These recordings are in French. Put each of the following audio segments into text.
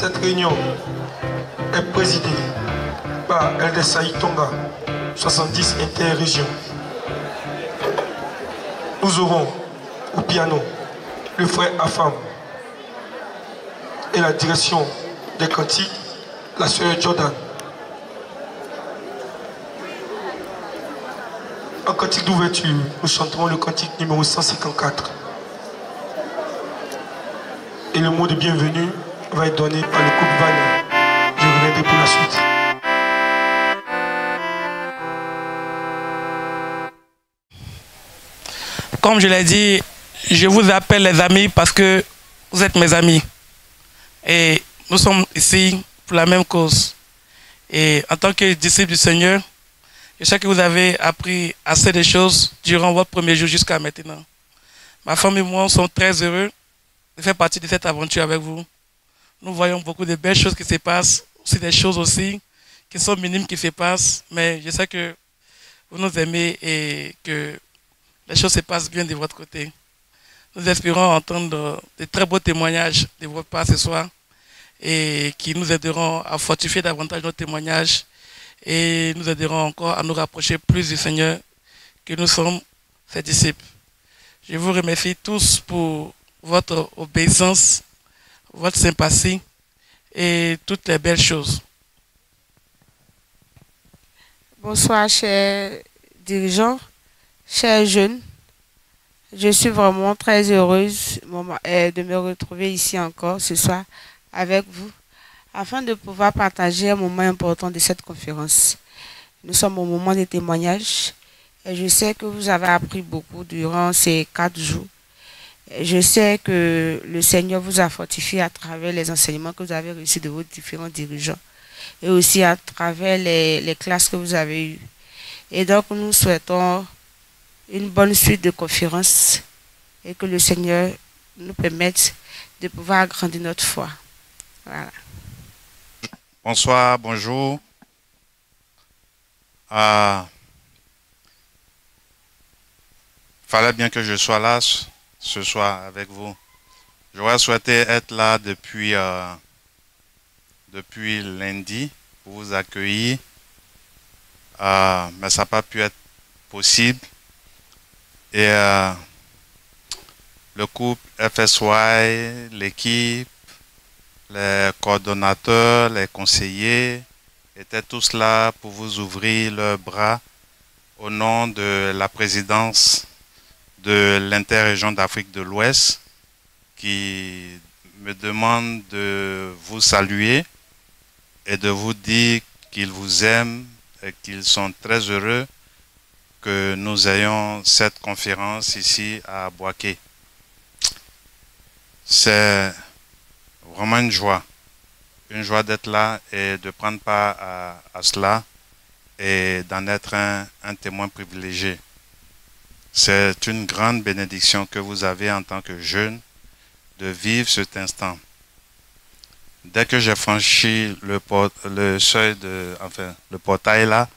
Cette réunion est présidée par Eldessaï Tonga, 70 interrégions. Nous aurons au piano le frère Afam et la direction des cantiques, la sœur Jordan. En cantique d'ouverture, nous chanterons le cantique numéro 154. Et le mot de bienvenue va être donné par le couple Vania. Je reviendrai pour la suite. Comme je l'ai dit, je vous appelle les amis parce que vous êtes mes amis. Et nous sommes ici pour la même cause. Et en tant que disciple du Seigneur, je sais que vous avez appris assez de choses durant votre premier jour jusqu'à maintenant. Ma femme et moi sommes très heureux de faire partie de cette aventure avec vous. Nous voyons beaucoup de belles choses qui se passent, aussi des choses aussi qui sont minimes qui se passent, mais je sais que vous nous aimez et que les choses se passent bien de votre côté. Nous espérons entendre de très beaux témoignages de votre part ce soir et qui nous aideront à fortifier davantage nos témoignages et nous aideront encore à nous rapprocher plus du Seigneur que nous sommes ses disciples. Je vous remercie tous pour votre obéissance, votre sympathie et toutes les belles choses. Bonsoir, chers dirigeants, chers jeunes. Je suis vraiment très heureuse de me retrouver ici encore ce soir avec vous afin de pouvoir partager un moment important de cette conférence. Nous sommes au moment des témoignages et je sais que vous avez appris beaucoup durant ces 4 jours. Je sais que le Seigneur vous a fortifié à travers les enseignements que vous avez reçus de vos différents dirigeants et aussi à travers les classes que vous avez eues. Et donc nous souhaitons une bonne suite de conférences et que le Seigneur nous permette de pouvoir agrandir notre foi. Voilà. Bonsoir, bonjour. Fallait bien que je sois là ce soir avec vous. J'aurais souhaité être là depuis lundi pour vous accueillir, mais ça n'a pas pu être possible. Et le couple FSY, l'équipe, les coordonnateurs, les conseillers étaient tous là pour vous ouvrir leurs bras au nom de la présidence de l'interrégion d'Afrique de l'Ouest qui me demande de vous saluer et de vous dire qu'ils vous aiment et qu'ils sont très heureux que nous ayons cette conférence ici à Boaké. C'est vraiment une joie d'être là et de prendre part à cela et d'en être un témoin privilégié. C'est une grande bénédiction que vous avez en tant que jeune de vivre cet instant. Dès que j'ai franchi le seuil le portail là,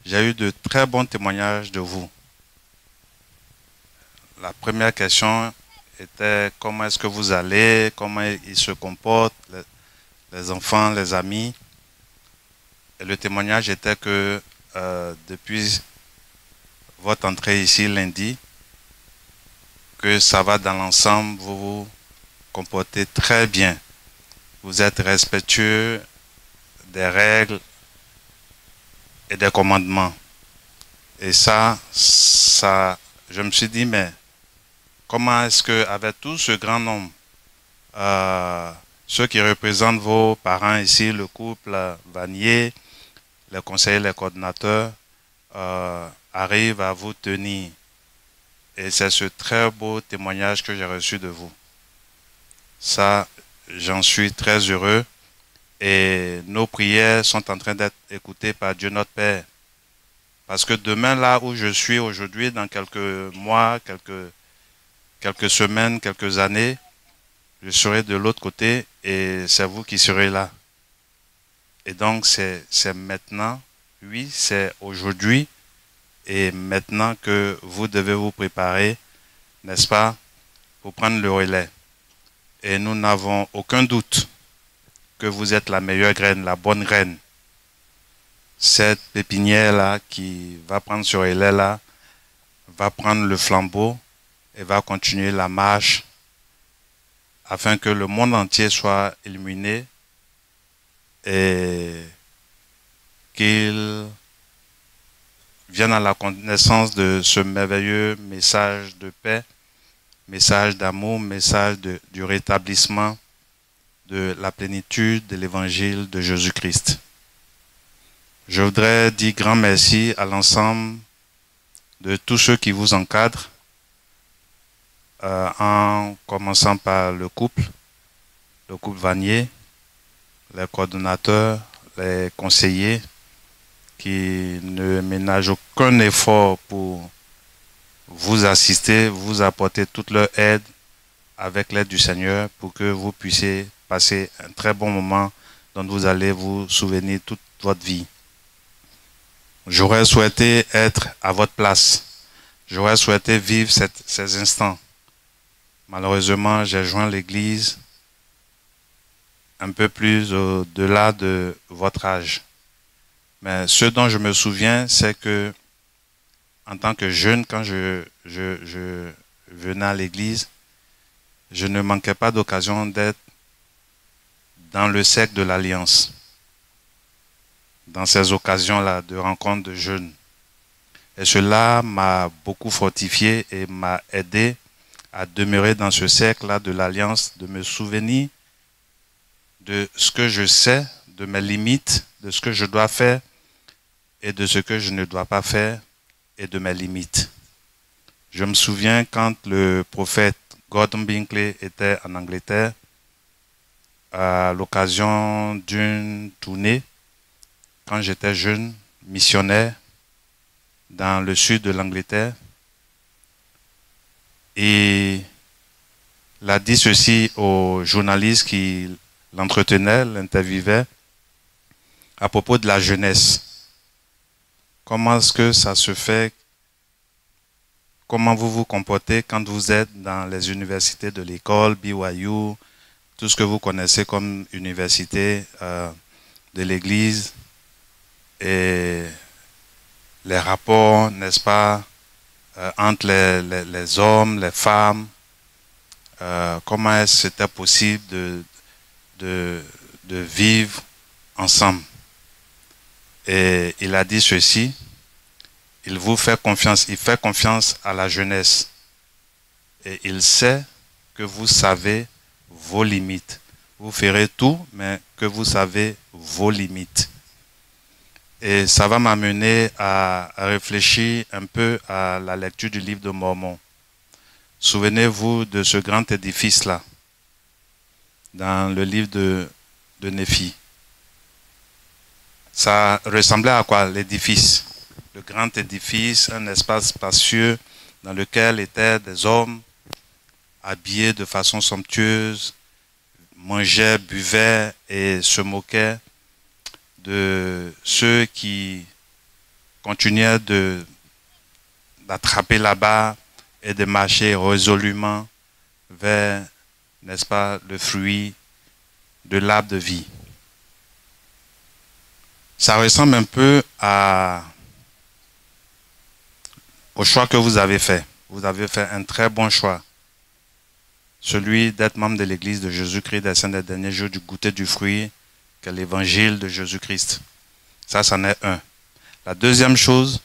j'ai eu de très bons témoignages de vous. La première question était comment est-ce que vous allez, comment ils se comportent, les enfants, les amis. Et le témoignage était que depuis votre entrée ici lundi, que ça va dans l'ensemble, vous vous comportez très bien. Vous êtes respectueux des règles et des commandements. Et ça, je me suis dit, mais comment est-ce que, avec tout ce grand nombre, ceux qui représentent vos parents ici, le couple Vanier, les conseillers, les coordonnateurs, arrivent à vous tenir. Et c'est ce très beau témoignage que j'ai reçu de vous. Ça, j'en suis très heureux. Et nos prières sont en train d'être écoutées par Dieu notre Père. Parce que demain, là où je suis aujourd'hui, dans quelques mois, quelques semaines, quelques années, je serai de l'autre côté et c'est vous qui serez là. Et donc, c'est maintenant, oui, c'est aujourd'hui et maintenant que vous devez vous préparer, n'est-ce pas, pour prendre le relais. Et nous n'avons aucun doute que vous êtes la meilleure graine, la bonne graine. Cette pépinière-là qui va prendre sur elle là, va prendre le flambeau et va continuer la marche afin que le monde entier soit illuminé et qu'il vienne à la connaissance de ce merveilleux message de paix, message d'amour, message du rétablissement de la plénitude de l'évangile de Jésus-Christ. Je voudrais dire grand merci à l'ensemble de tous ceux qui vous encadrent, en commençant par le couple Vanier, les coordonnateurs, les conseillers, qui ne ménagent aucun effort pour vous assister, vous apporter toute leur aide avec l'aide du Seigneur pour que vous puissiez passer un très bon moment dont vous allez vous souvenir toute votre vie. J'aurais souhaité être à votre place. J'aurais souhaité vivre ces instants. Malheureusement, j'ai joint l'Église un peu plus au-delà de votre âge. Mais ce dont je me souviens, c'est que en tant que jeune, quand je venais à l'église, je ne manquais pas d'occasion d'être dans le cercle de l'Alliance. Dans ces occasions-là de rencontres de jeunes. Et cela m'a beaucoup fortifié et m'a aidé à demeurer dans ce cercle-là de l'Alliance, de me souvenir de ce que je sais, de mes limites, de ce que je dois faire et de ce que je ne dois pas faire et de mes limites. Je me souviens quand le prophète Gordon Binkley était en Angleterre à l'occasion d'une tournée, quand j'étais jeune missionnaire dans le sud de l'Angleterre, et il a dit ceci aux journalistes qui l'entretenaient, l'interviewaient, à propos de la jeunesse. Comment est-ce que ça se fait? Comment vous vous comportez quand vous êtes dans les universités de l'école, BYU, tout ce que vous connaissez comme université de l'Église, et les rapports, n'est-ce pas, entre les hommes, les femmes, comment est-ce que c'était possible de vivre ensemble. Et il a dit ceci, il vous fait confiance, il fait confiance à la jeunesse. Et il sait que vous savez vos limites. Vous ferez tout, mais que vous savez vos limites. Et ça va m'amener à réfléchir un peu à la lecture du livre de Mormon. Souvenez-vous de ce grand édifice-là, dans le livre de Néphi. Ça ressemblait à quoi, l'édifice? Le grand édifice, un espace spacieux dans lequel étaient des hommes habillés de façon somptueuse, mangeaient, buvaient et se moquaient de ceux qui continuaient d'attraper là-bas et de marcher résolument vers, n'est-ce pas, le fruit de l'arbre de vie. Ça ressemble un peu au choix que vous avez fait. Vous avez fait un très bon choix. Celui d'être membre de l'Église de Jésus-Christ des Saints des Derniers Jours, du goûter du fruit que l'évangile de Jésus-Christ. Ça, c'en est un. La deuxième chose,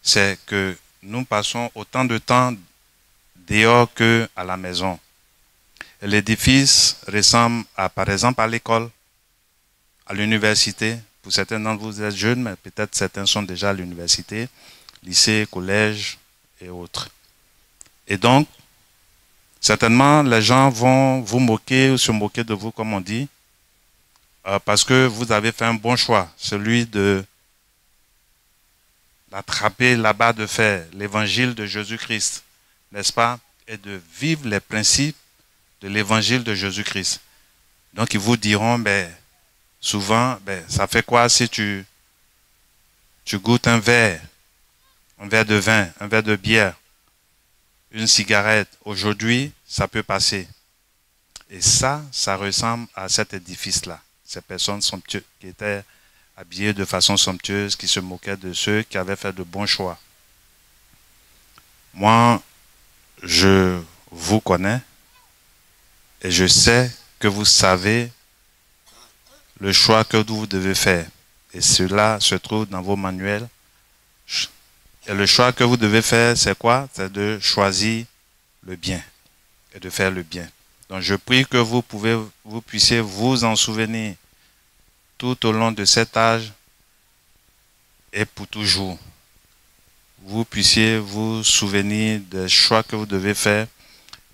c'est que nous passons autant de temps dehors qu'à la maison. L'édifice ressemble à, par exemple, à l'école, à l'université. Pour certains d'entre vous êtes jeunes, mais peut-être certains sont déjà à l'université, lycée, collège et autres. Et donc, certainement, les gens vont vous moquer ou se moquer de vous, comme on dit, parce que vous avez fait un bon choix, celui d'attraper là-bas de fer l'évangile de Jésus-Christ, n'est-ce pas, et de vivre les principes de l'évangile de Jésus-Christ. Donc, ils vous diront, souvent, ça fait quoi si tu goûtes un verre de vin, un verre de bière, une cigarette. Aujourd'hui, ça peut passer. Et ça ressemble à cet édifice-là. ces personnes somptueuses, qui étaient habillées de façon somptueuse, qui se moquaient de ceux qui avaient fait de bons choix. Moi, je vous connais et je sais que vous savez le choix que vous devez faire. Et cela se trouve dans vos manuels. Et le choix que vous devez faire, c'est quoi? C'est de choisir le bien et de faire le bien. Donc je prie que vous puissiez vous en souvenir tout au long de cet âge et pour toujours. Vous puissiez vous souvenir des choix que vous devez faire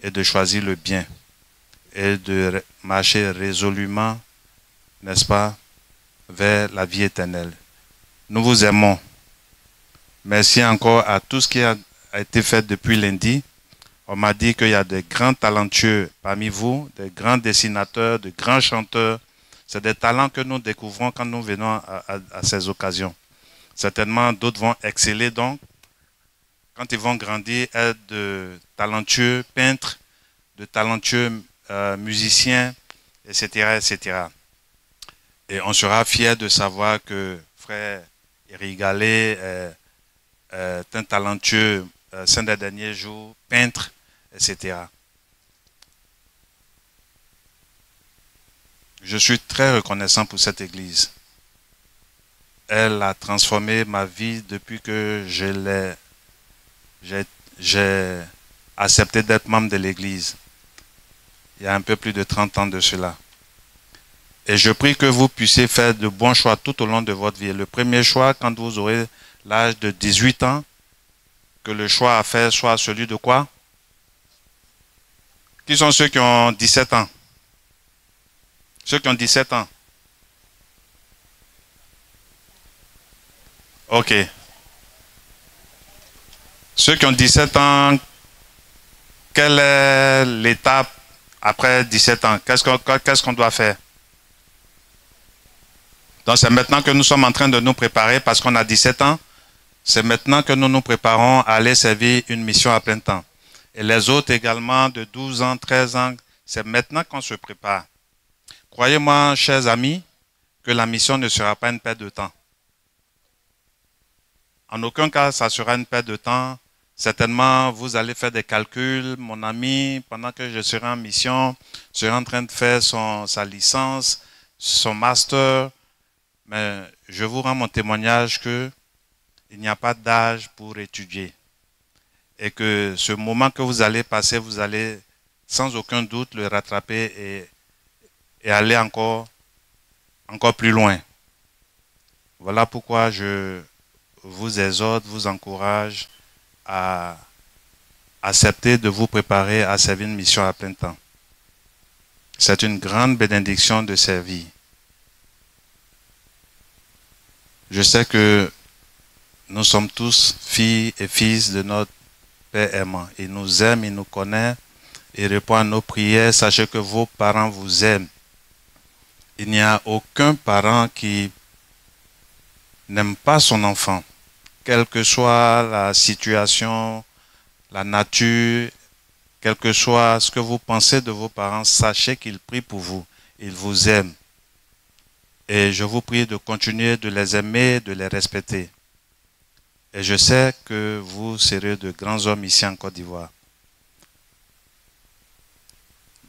et de choisir le bien et de marcher résolument, n'est-ce pas, vers la vie éternelle. Nous vous aimons. Merci encore à tout ce qui a été fait depuis lundi. On m'a dit qu'il y a des grands talentueux parmi vous, des grands dessinateurs, de grands chanteurs. C'est des talents que nous découvrons quand nous venons à ces occasions. Certainement, d'autres vont exceller donc, quand ils vont grandir, être de talentueux peintres, de talentueux musiciens, etc., etc. Et on sera fiers de savoir que frère Éric Gallet est un talentueux saint des derniers jours, peintre, etc. Je suis très reconnaissant pour cette église. Elle a transformé ma vie depuis que j'ai accepté d'être membre de l'église. Il y a un peu plus de 30 ans de cela. Et je prie que vous puissiez faire de bons choix tout au long de votre vie. Le premier choix, quand vous aurez l'âge de 18 ans, que le choix à faire soit celui de quoi? Qui sont ceux qui ont 17 ans? Ceux qui ont 17 ans. Ok. Ceux qui ont 17 ans, quelle est l'étape après 17 ans? Qu'est-ce qu'on doit faire? Donc c'est maintenant que nous sommes en train de nous préparer parce qu'on a 17 ans. C'est maintenant que nous nous préparons à aller servir une mission à plein temps. Et les autres également de 12 ans, 13 ans, c'est maintenant qu'on se prépare. Croyez-moi, chers amis, que la mission ne sera pas une perte de temps. En aucun cas, ça sera une perte de temps. Certainement, vous allez faire des calculs. Mon ami, pendant que je serai en mission, sera en train de faire sa licence, son master. Mais je vous rends mon témoignage que il n'y a pas d'âge pour étudier. Et que ce moment que vous allez passer, vous allez sans aucun doute le rattraper et aller encore plus loin. Voilà pourquoi je vous exhorte, vous encourage à accepter de vous préparer à servir une mission à plein temps. C'est une grande bénédiction de servir. Je sais que nous sommes tous filles et fils de notre Père aimant. Il nous aime, il nous connaît, il répond à nos prières. Sachez que vos parents vous aiment. Il n'y a aucun parent qui n'aime pas son enfant. Quelle que soit la situation, la nature, quel que soit ce que vous pensez de vos parents, sachez qu'ils prient pour vous. Ils vous aiment. Et je vous prie de continuer de les aimer, de les respecter. Et je sais que vous serez de grands hommes ici en Côte d'Ivoire.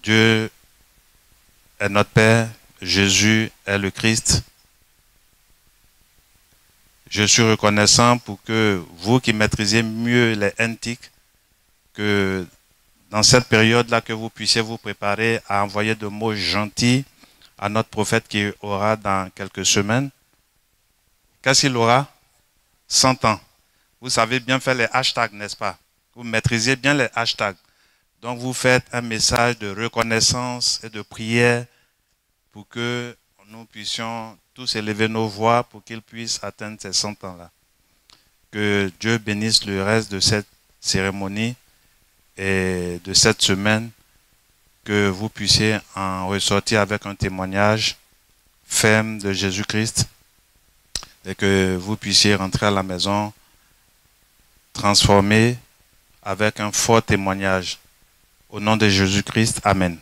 Dieu est notre Père, Jésus est le Christ. Je suis reconnaissant pour que vous qui maîtrisez mieux les NTIC, que dans cette période-là, que vous puissiez vous préparer à envoyer de mots gentils à notre prophète qui aura dans quelques semaines. Qu'est-ce qu'il aura? 100 ans. Vous savez bien faire les hashtags, n'est-ce pas? Vous maîtrisez bien les hashtags. Donc vous faites un message de reconnaissance et de prière pour que nous puissions tous élever nos voix pour qu'il puisse atteindre ces 100 ans-là. Que Dieu bénisse le reste de cette cérémonie et de cette semaine, que vous puissiez en ressortir avec un témoignage ferme de Jésus-Christ et que vous puissiez rentrer à la maison transformé avec un fort témoignage. Au nom de Jésus-Christ, Amen.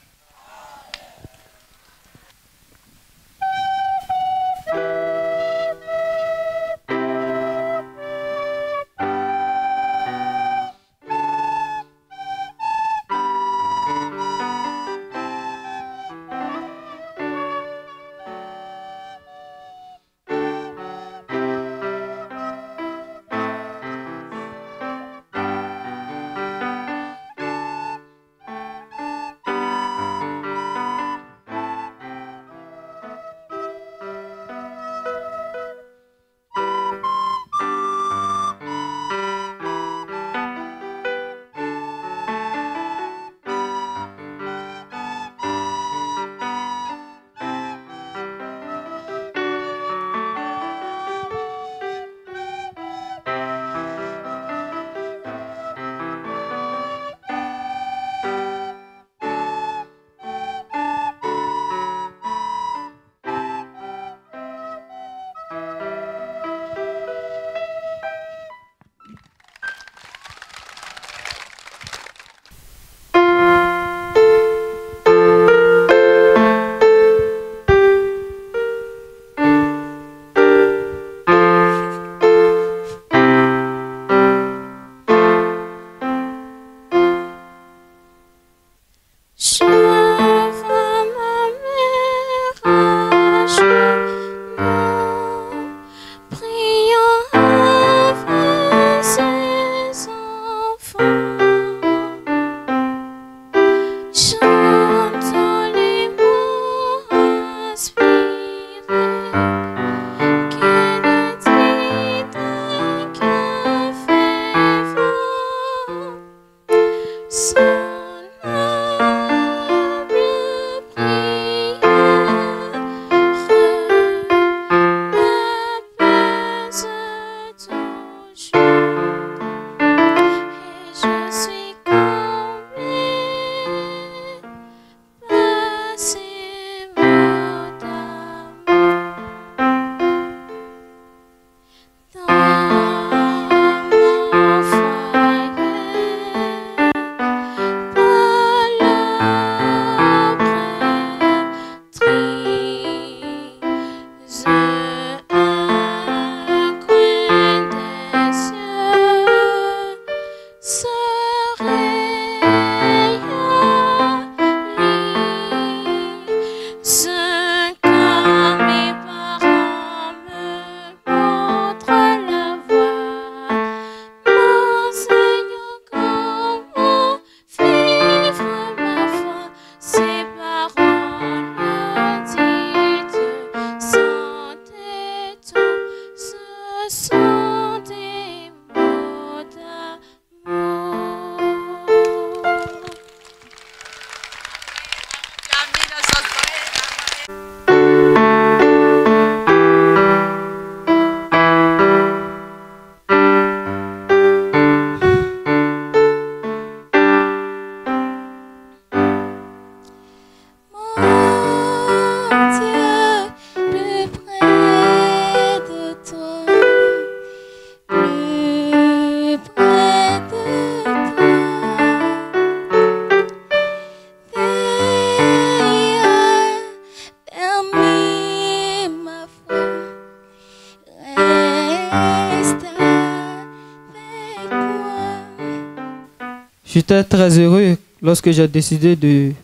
J'étais très heureux lorsque j'ai décidé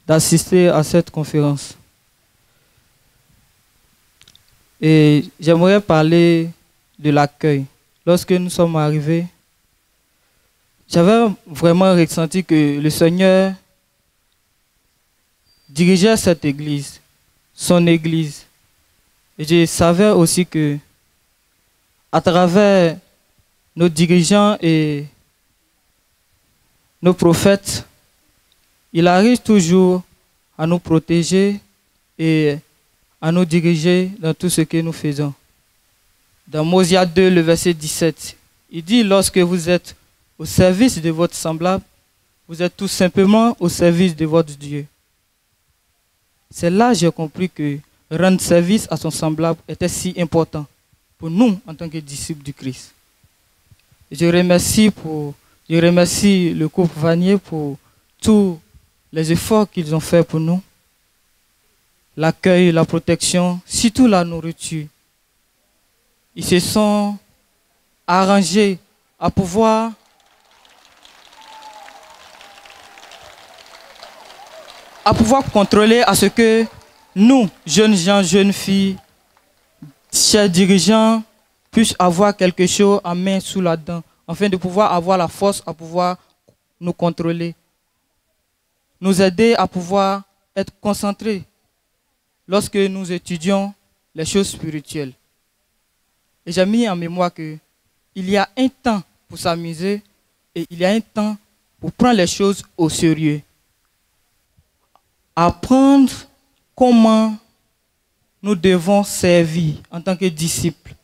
d'assister à cette conférence. Et j'aimerais parler de l'accueil. Lorsque nous sommes arrivés, j'avais vraiment ressenti que le Seigneur dirigeait cette église, son église. Et je savais aussi que, à travers nos dirigeants et nos prophètes, il arrive toujours à nous protéger et à nous diriger dans tout ce que nous faisons. Dans Mosia 2, le verset 17, il dit: lorsque vous êtes au service de votre semblable, vous êtes tout simplement au service de votre Dieu. C'est là que j'ai compris que rendre service à son semblable était si important pour nous en tant que disciples du Christ. Et je remercie le couple Vanier pour tous les efforts qu'ils ont fait pour nous. L'accueil, la protection, surtout la nourriture. Ils se sont arrangés à pouvoir contrôler à ce que nous, jeunes gens, jeunes filles, chers dirigeants, puissent avoir quelque chose en main sous la dent, afin de pouvoir avoir la force à pouvoir nous contrôler, nous aider à pouvoir être concentrés lorsque nous étudions les choses spirituelles. Et j'ai mis en mémoire qu'il y a un temps pour s'amuser et il y a un temps pour prendre les choses au sérieux. Apprendre comment nous devons servir en tant que disciples,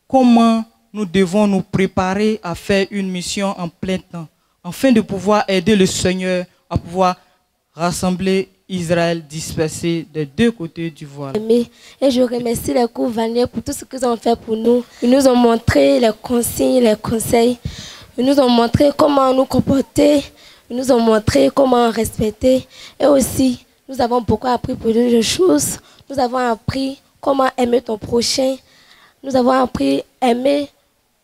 comment nous devons nous préparer à faire une mission en plein temps, afin de pouvoir aider le Seigneur à pouvoir rassembler Israël dispersé des deux côtés du voile. Et je remercie les cours Vanier pour tout ce qu'ils ont fait pour nous. Ils nous ont montré les consignes, les conseils. Ils nous ont montré comment nous comporter. Ils nous ont montré comment respecter. Et aussi, nous avons beaucoup appris pour d'autres choses. Nous avons appris comment aimer ton prochain. Nous avons appris à aimer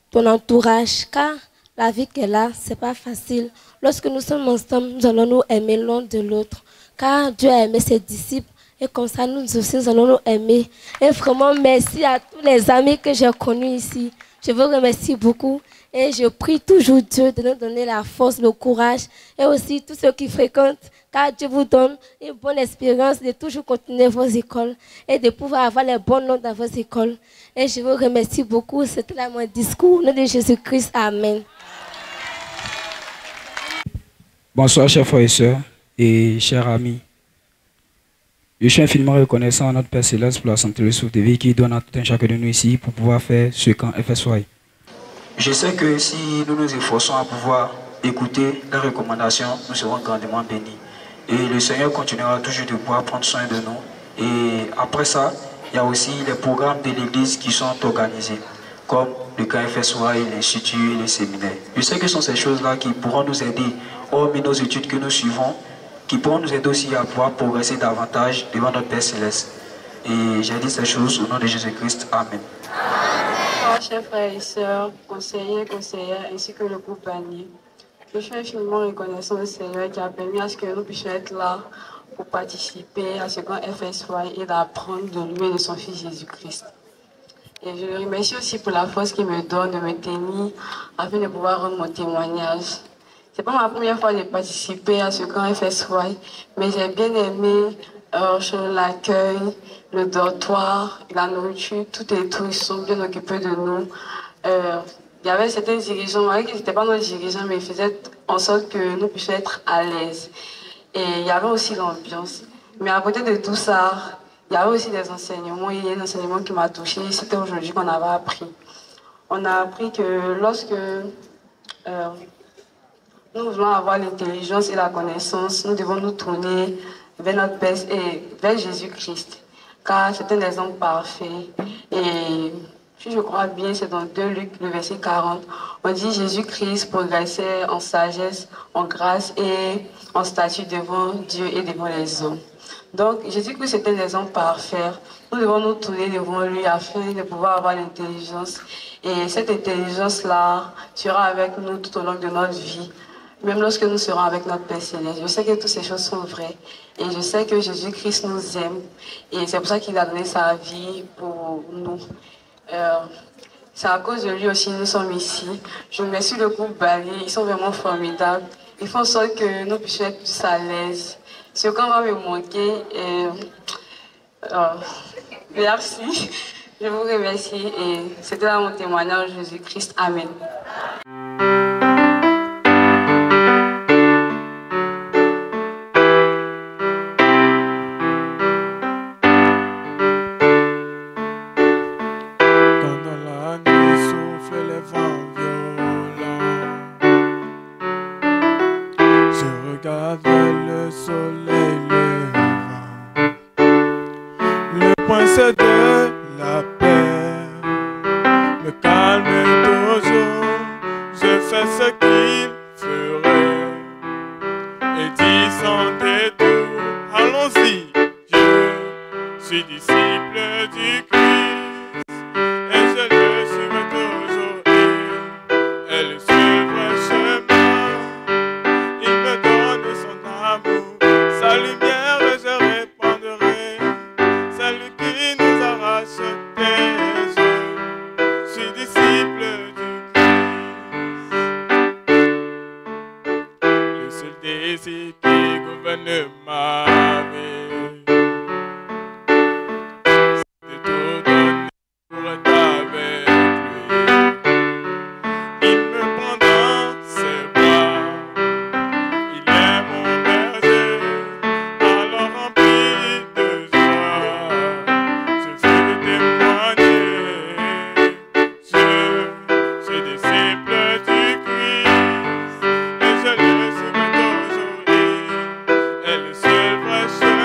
ton entourage. Car la vie qu'elle a, ce n'est pas facile. Lorsque nous sommes ensemble, nous allons nous aimer l'un de l'autre. Car Dieu a aimé ses disciples. Et comme ça, nous aussi, nous allons nous aimer. Et vraiment, merci à tous les amis que j'ai connus ici. Je vous remercie beaucoup. Et je prie toujours Dieu de nous donner la force, le courage. Et aussi tous ceux qui fréquentent. Car Dieu vous donne une bonne expérience de toujours continuer vos écoles. Et de pouvoir avoir les bons noms dans vos écoles. Et je vous remercie beaucoup. C'était là mon discours. Au nom de Jésus-Christ. Amen. Bonsoir, chers frères et sœurs et chers amis. Je suis infiniment reconnaissant à notre Père Céleste pour la santé et le souffle de vie qui donne à tout un chacun de nous ici pour pouvoir faire ce camp FSY. Je sais que si nous nous efforçons à pouvoir écouter les recommandations, nous serons grandement bénis. Et le Seigneur continuera toujours de pouvoir prendre soin de nous. Et après ça, il y a aussi les programmes de l'Église qui sont organisés, comme le camp FSY, l'Institut et les séminaires. Je sais que ce sont ces choses-là qui pourront nous aider, hormis nos études que nous suivons, qui pourront nous aider aussi à pouvoir progresser davantage devant notre Père Céleste. Et j'ai dit ces choses au nom de Jésus-Christ. Amen. Bonsoir, chers frères et sœurs, conseillers, conseillères, ainsi que le groupe Vanier. Je suis infiniment reconnaissant au Seigneur qui a permis à ce que nous puissions être là pour participer à ce camp FSY et d'apprendre de lui et de son Fils Jésus-Christ. Et je le remercie aussi pour la force qu'il me donne de me tenir afin de pouvoir rendre mon témoignage. C'est pas ma première fois de participer à ce camp FSY, mais j'ai bien aimé l'accueil, le dortoir, la nourriture, tout et tout, ils sont bien occupés de nous. Il y avait certains dirigeants, qui n'étaient pas nos dirigeants, mais ils faisaient en sorte que nous puissions être à l'aise. Et il y avait aussi l'ambiance. Mais à côté de tout ça, il y avait aussi des enseignements. Il y a un enseignement qui m'a touchée. C'était aujourd'hui qu'on avait appris. On a appris que lorsque nous voulons avoir l'intelligence et la connaissance, nous devons nous tourner vers notre Père et vers Jésus-Christ. Car c'est un exemple parfait. Et si je crois bien, c'est dans 2 Luc, le verset 40. On dit Jésus-Christ progressait en sagesse, en grâce et en statut devant Dieu et devant les hommes. Donc, Jésus-Christ est un exemple parfait. Nous devons nous tourner devant lui afin de pouvoir avoir l'intelligence. Et cette intelligence-là sera avec nous tout au long de notre vie. Même lorsque nous serons avec notre Père Céleste. Je sais que toutes ces choses sont vraies. Et je sais que Jésus-Christ nous aime. Et c'est pour ça qu'il a donné sa vie pour nous. C'est à cause de lui aussi nous sommes ici. Je remercie le groupe Bali. Ils sont vraiment formidables. Ils font en sorte que nous puissions être plus à l'aise. Ce qu'on va me manquer. Merci. Je vous remercie. Et c'était là mon témoignage de Jésus-Christ. Amen. Seul vrai chemin.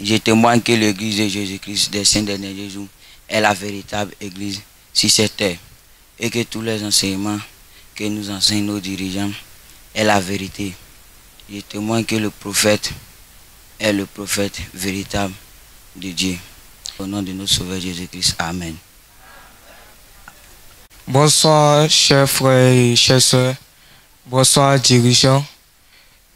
Je témoigne que l'église de Jésus-Christ des saints des derniers jours est la véritable église sur cette terre et que tous les enseignements que nous enseignent nos dirigeants est la vérité. Je témoigne que le prophète est le prophète véritable de Dieu. Au nom de notre Sauveur Jésus-Christ. Amen. Bonsoir, chers frères et chères sœurs. Bonsoir, dirigeants.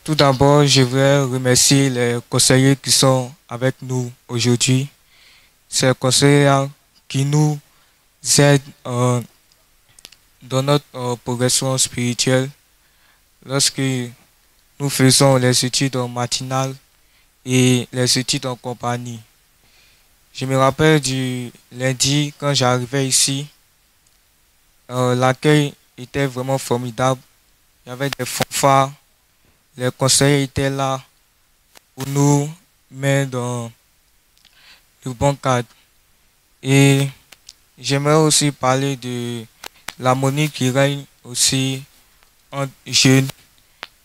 Tout d'abord, je voudrais remercier les conseillers qui sont avec nous aujourd'hui. Ces conseillers qui nous aident dans notre progression spirituelle lorsque nous faisons les études en matinale et les études en compagnie. Je me rappelle du lundi quand j'arrivais ici, l'accueil était vraiment formidable. Il y avait des fanfares. Les conseillers étaient là pour nous mettre dans le bon cadre. Et j'aimerais aussi parler de l'harmonie qui règne aussi entre jeunes.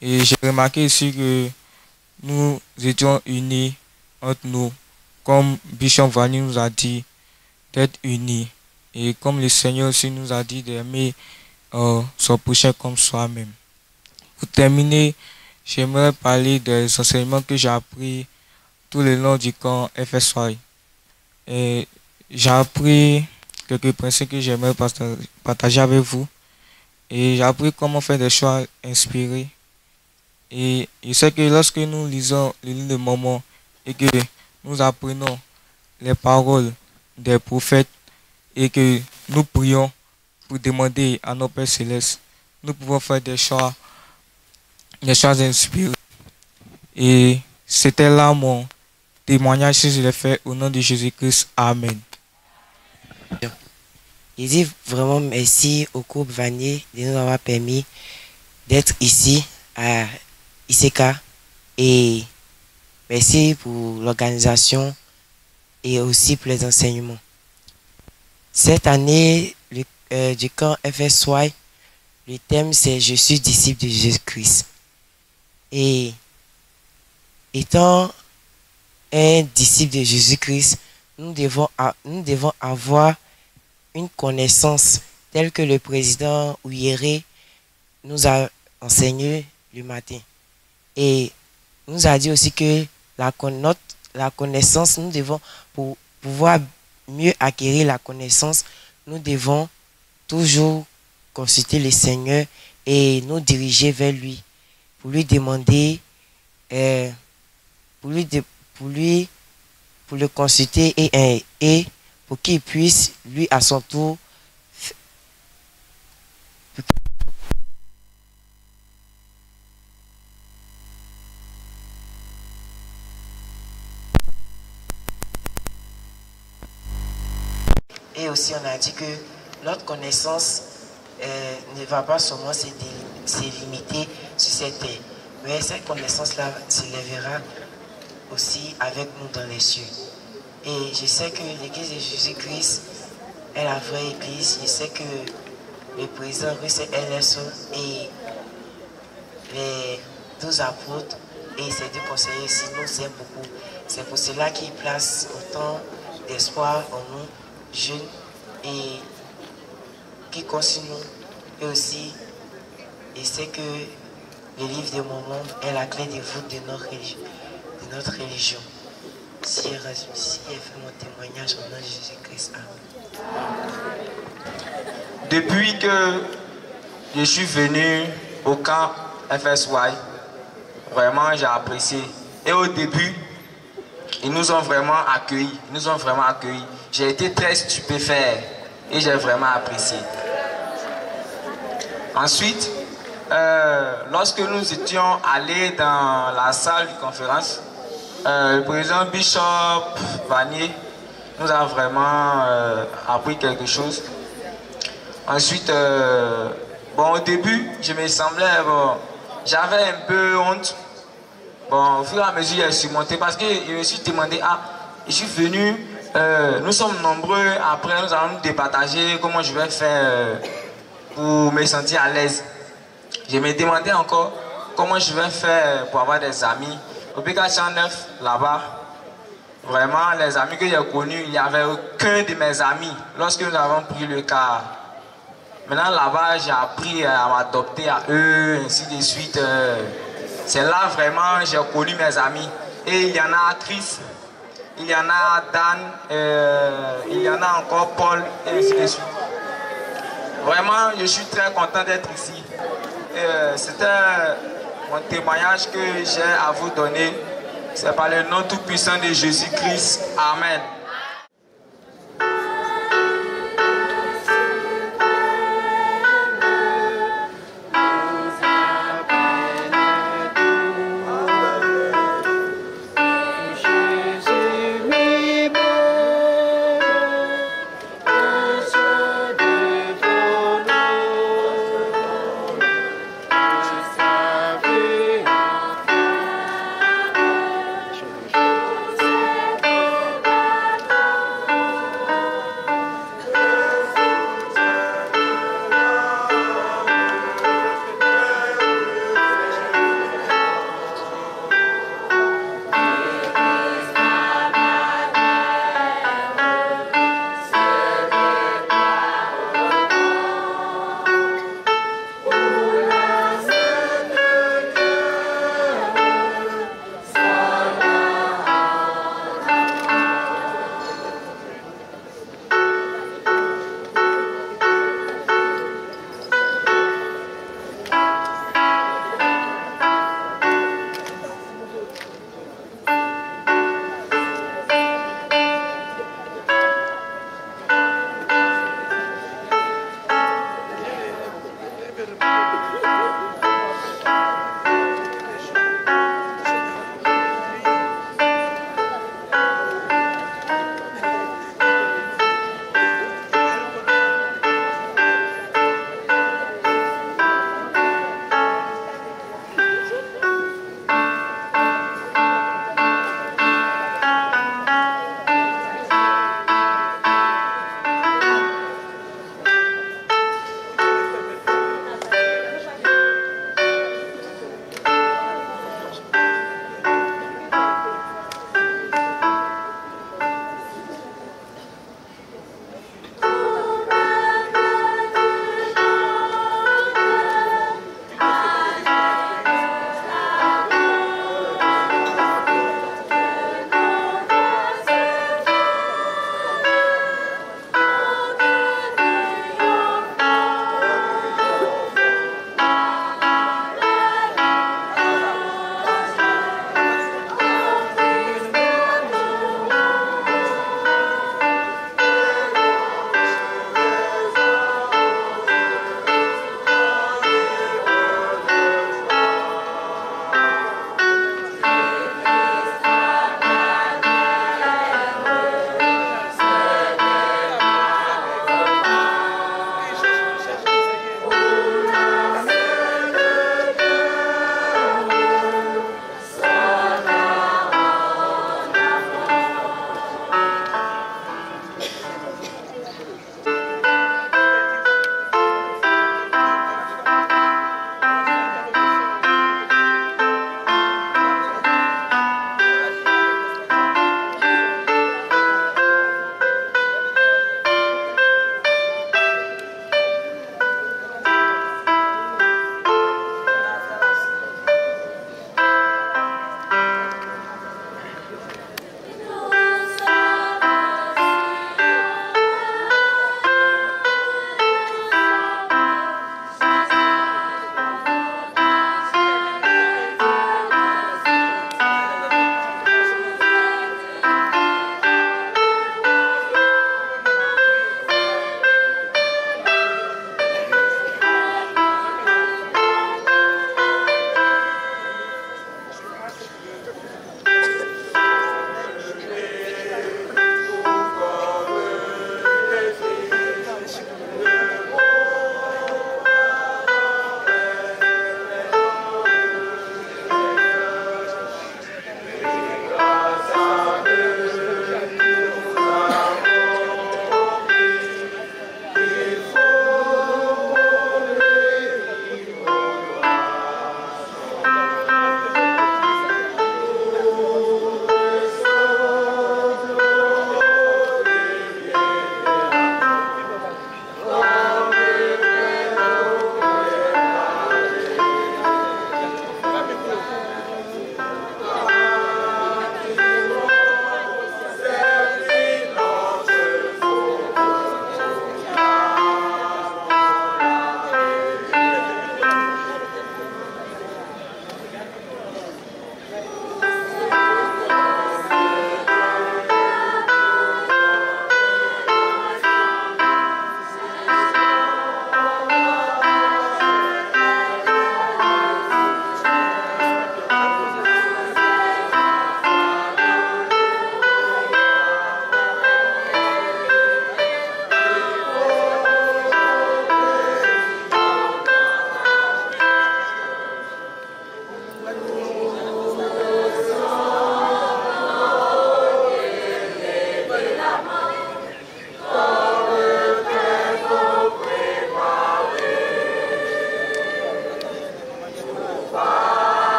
Et j'ai remarqué ici que nous étions unis entre nous, comme Bishop Vani nous a dit d'être unis. Et comme le Seigneur aussi nous a dit d'aimer son prochain comme soi-même. Pour terminer, j'aimerais parler des enseignements que j'ai appris tout le long du camp FSY. J'ai appris quelques principes que j'aimerais partager avec vous. Et j'ai appris comment faire des choix inspirés. Et je sais que lorsque nous lisons le livre de Mormon et que nous apprenons les paroles des prophètes et que nous prions pour demander à nos Pères Célestes, nous pouvons faire des choix inspirés. Et c'était là mon témoignage si je l'ai fait au nom de Jésus-Christ. Amen. Je dis vraiment merci au groupe Vanier de nous avoir permis d'être ici à ICK et merci pour l'organisation et aussi pour les enseignements. Cette année, du camp FSY, le thème c'est « Je suis disciple de Jésus-Christ ». Et étant un disciple de Jésus-Christ, nous devons avoir une connaissance telle que le président Ouyéré nous a enseigné le matin. Et nous a dit aussi que la connaissance, nous devons, pour pouvoir mieux acquérir la connaissance, nous devons toujours consulter le Seigneur et nous diriger vers lui, pour lui demander, pour le consulter et pour qu'il puisse, lui, à son tour, et aussi on a dit que notre connaissance ne va pas seulement se limiter sur cette terre, mais cette connaissance-là s'élèvera aussi avec nous dans les cieux. Et je sais que l'église de Jésus-Christ est la vraie église. Je sais que le président Russell LSO et les 12 apôtres et ses 2 conseillers ici nous aiment beaucoup. C'est pour cela qu'ils placent autant d'espoir en nous, jeunes, et qui continuent. Et aussi, je sais que le livre de Mormon est la clé de voûte de notre religion. Merci Erasmus et fait mon témoignage au nom de Jésus-Christ. Amen. Depuis que je suis venu au camp FSY, vraiment j'ai apprécié. Et au début, ils nous ont vraiment accueillis. J'ai été très stupéfait et j'ai vraiment apprécié. Ensuite, lorsque nous étions allés dans la salle de conférence, le président Bishop Vanier nous a vraiment appris quelque chose. Ensuite, bon, au début, je me semblais, bon, j'avais un peu honte. Bon, au fur et à mesure, j'ai surmonté parce que je me suis demandé, je suis venu, nous sommes nombreux, après nous allons nous départager comment je vais faire pour me sentir à l'aise. Je me demandais encore comment je vais faire pour avoir des amis. Au PK 109, là-bas, vraiment, les amis que j'ai connus, il n'y avait aucun de mes amis lorsque nous avons pris le car. Maintenant, là-bas, j'ai appris à m'adopter à eux, ainsi de suite. C'est là, vraiment, j'ai connu mes amis. Et il y en a Chris, il y en a Dan, il y en a encore Paul, et ainsi de suite. Vraiment, je suis très content d'être ici. C'était mon témoignage que j'ai à vous donner. C'est par le nom tout-puissant de Jésus-Christ. Amen.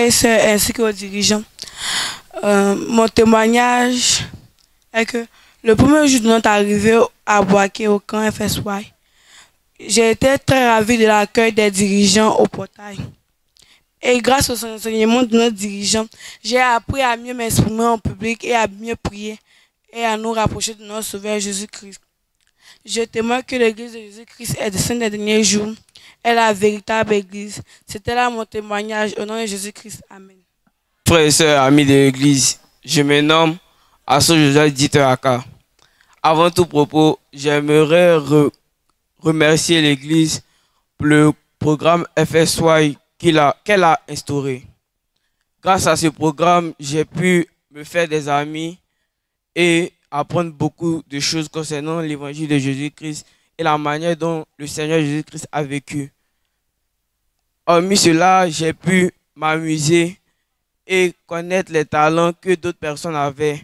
et sœurs ainsi qu'aux dirigeants. Mon témoignage est que le premier jour de notre arrivée à Boaké au camp FSY, j'ai été très ravie de l'accueil des dirigeants au portail. Et grâce aux enseignements de nos dirigeants, j'ai appris à mieux m'exprimer en public et à mieux prier et à nous rapprocher de notre Sauveur Jésus-Christ. Je témoigne que l'Église de Jésus-Christ est de saint des derniers jours, est la véritable Église. C'était là mon témoignage au nom de Jésus-Christ. Amen. Frères et sœurs, amis de l'Église, je me nomme Asso-Joseph Dieter-Aka. Avant tout propos, j'aimerais remercier l'Église pour le programme FSY qu'elle a instauré. Grâce à ce programme, j'ai pu me faire des amis et apprendre beaucoup de choses concernant l'évangile de Jésus-Christ et la manière dont le Seigneur Jésus-Christ a vécu. Hormis cela, j'ai pu m'amuser et connaître les talents que d'autres personnes avaient.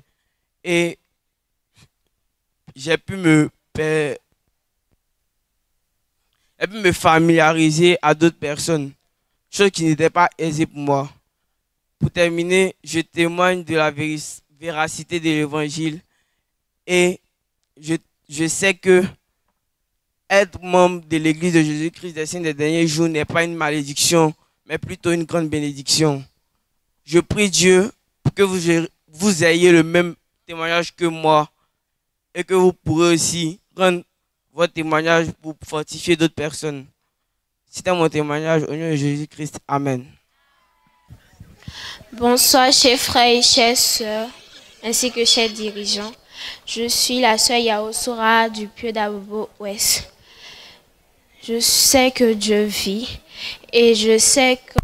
Et j'ai pu me familiariser à d'autres personnes, chose qui n'était pas aisée pour moi. Pour terminer, je témoigne de la véracité de l'évangile et je sais que être membre de l'Église de Jésus-Christ des Saints des derniers jours n'est pas une malédiction, mais plutôt une grande bénédiction. Je prie Dieu pour que vous ayez le même témoignage que moi et que vous pourrez aussi rendre votre témoignage pour fortifier d'autres personnes. C'était mon témoignage au nom de Jésus-Christ. Amen. Bonsoir, chers frères et chères sœurs, ainsi que chers dirigeants. Je suis la sœur Yaosora du Pieu d'Abobo Ouest. Je sais que Dieu vit et je sais que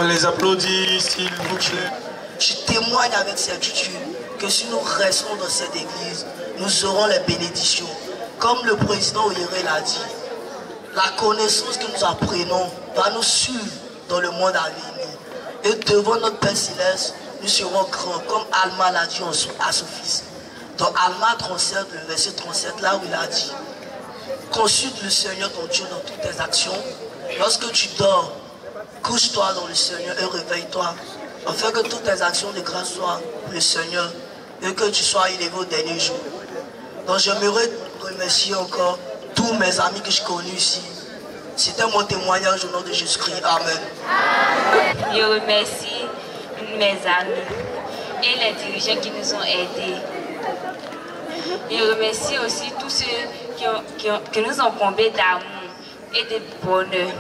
les applaudit, s'il vous plaît. Je témoigne avec certitude que si nous restons dans cette église, nous aurons les bénédictions. Comme le président Oyere l'a dit, la connaissance que nous apprenons va nous suivre dans le monde à venir. Et devant notre Père Céleste, nous serons grands, comme Alma l'a dit à son fils. Dans Alma 37, le verset 37, là où il a dit, consulte le Seigneur ton Dieu dans toutes tes actions. Lorsque tu dors, couche-toi dans le Seigneur et réveille-toi, afin que toutes tes actions de grâce soient pour le Seigneur et que tu sois élevé au dernier jour. Donc j'aimerais remercier encore tous mes amis que je connais ici. C'était mon témoignage au nom de Jésus-Christ. Amen. Je remercie mes amis et les dirigeants qui nous ont aidés. Je remercie aussi tous ceux qui nous ont comblés d'amour et de bonheur.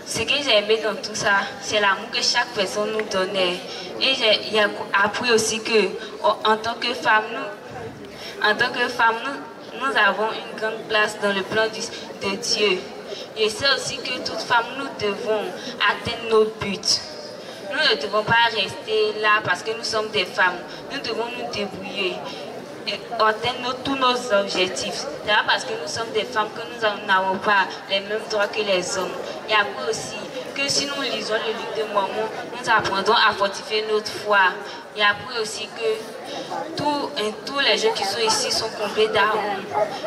Ce que j'ai aimé dans tout ça, c'est l'amour que chaque personne nous donnait. Et j'ai appris aussi que, en tant que femme, nous avons une grande place dans le plan de Dieu. Je sais aussi que toutes femmes, nous devons atteindre nos buts. Nous ne devons pas rester là parce que nous sommes des femmes. Nous devons nous débrouiller et atteindre tous nos objectifs. C'est pas parce que nous sommes des femmes que nous n'avons pas les mêmes droits que les hommes. Et après aussi, que si nous lisons le livre de Mormon, nous apprendrons à fortifier notre foi. Et après aussi que tous les gens qui sont ici sont complets d'amour.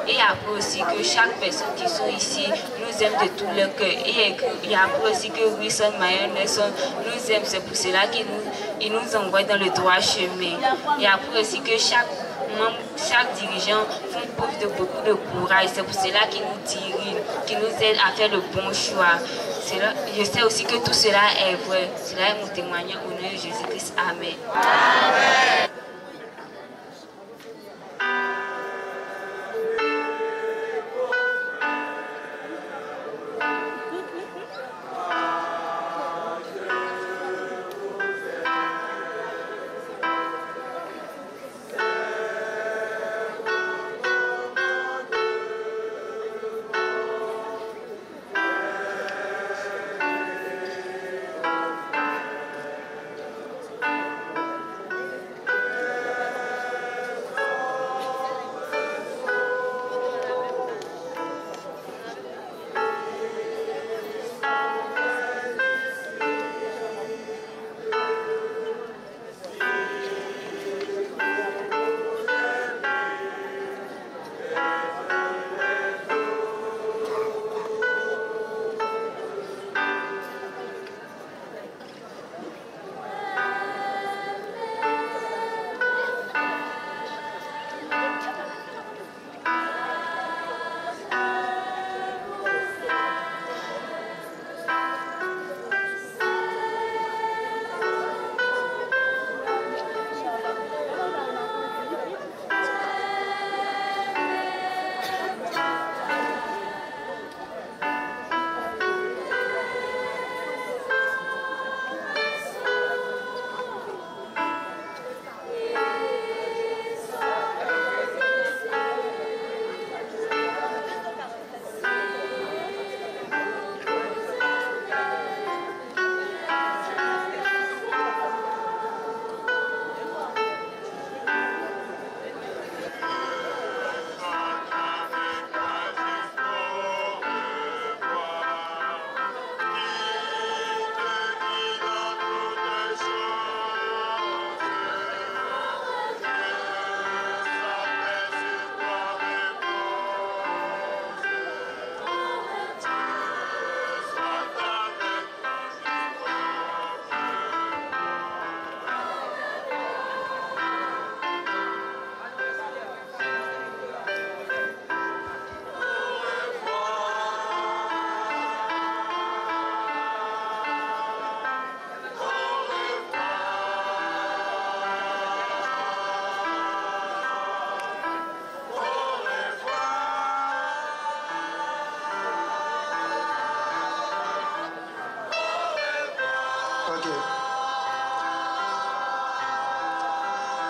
Et après aussi que chaque personne qui sont ici nous aime de tout leur cœur. Et après aussi que Wilson Mayer Nelson nous aime. C'est pour cela qu'il nous envoie dans le droit chemin. Et après aussi que chaque dirigeant fait preuve de beaucoup de courage. C'est pour cela qu'il nous dirige, qu'il nous aide à faire le bon choix. Je sais aussi que tout cela est vrai. Cela est mon témoignage au nom de Jésus-Christ. Amen. Amen.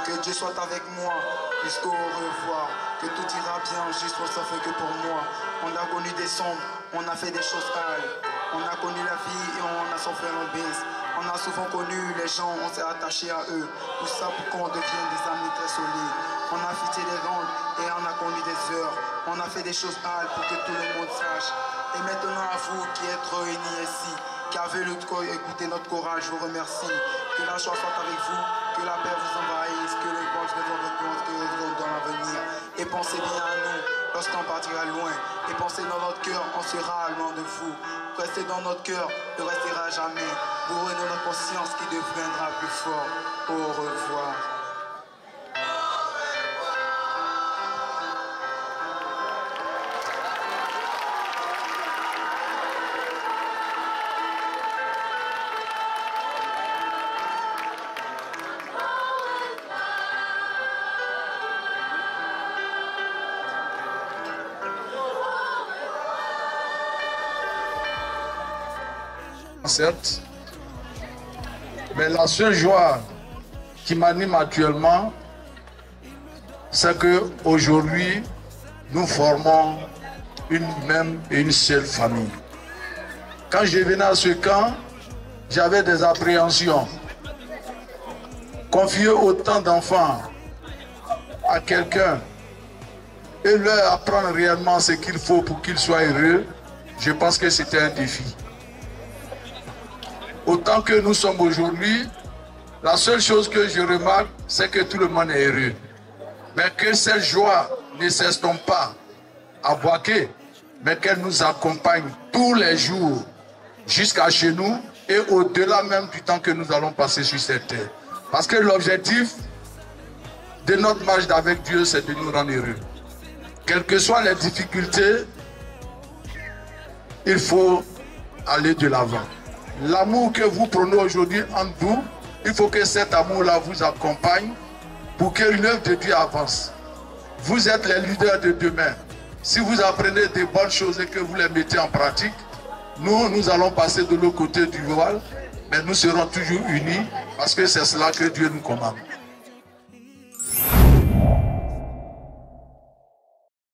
Que Dieu soit avec moi jusqu'au revoir. Que tout ira bien juste pour ça fait que pour moi. On a connu des sombres, on a fait des choses sales. On a connu la vie et on a souffert en baisse. On a souvent connu les gens, on s'est attaché à eux. Tout ça pour qu'on devienne des amis très solides. On a fixé des rondes et on a connu des heures. On a fait des choses sales pour que tout le monde sache. Et maintenant à vous qui êtes réunis ici, qui avez écouté notre courage, je vous remercie. Que la joie soit avec vous, que la paix vous envahisse, que les bonnes réponses que vous dans l'avenir. Et pensez bien à nous lorsqu'on partira loin. Et pensez dans notre cœur, on sera loin de vous. Restez dans notre cœur, ne restera jamais. Vous aurez notre conscience qui deviendra plus fort. Au revoir. Certes, mais la seule joie qui m'anime actuellement, c'est que aujourd'hui nous formons une même et une seule famille. Quand je venais à ce camp, j'avais des appréhensions. Confier autant d'enfants à quelqu'un et leur apprendre réellement ce qu'il faut pour qu'ils soient heureux, je pense que c'était un défi. Autant que nous sommes aujourd'hui, la seule chose que je remarque, c'est que tout le monde est heureux. Mais que cette joie ne cesse pas à Boaké, mais qu'elle nous accompagne tous les jours jusqu'à chez nous et au-delà même du temps que nous allons passer sur cette terre. Parce que l'objectif de notre marche avec Dieu, c'est de nous rendre heureux. Quelles que soient les difficultés, il faut aller de l'avant. L'amour que vous prenez aujourd'hui entre vous, il faut que cet amour-là vous accompagne pour que l'œuvre de Dieu avance. Vous êtes les leaders de demain. Si vous apprenez des bonnes choses et que vous les mettez en pratique, nous allons passer de l'autre côté du voile, mais nous serons toujours unis parce que c'est cela que Dieu nous commande.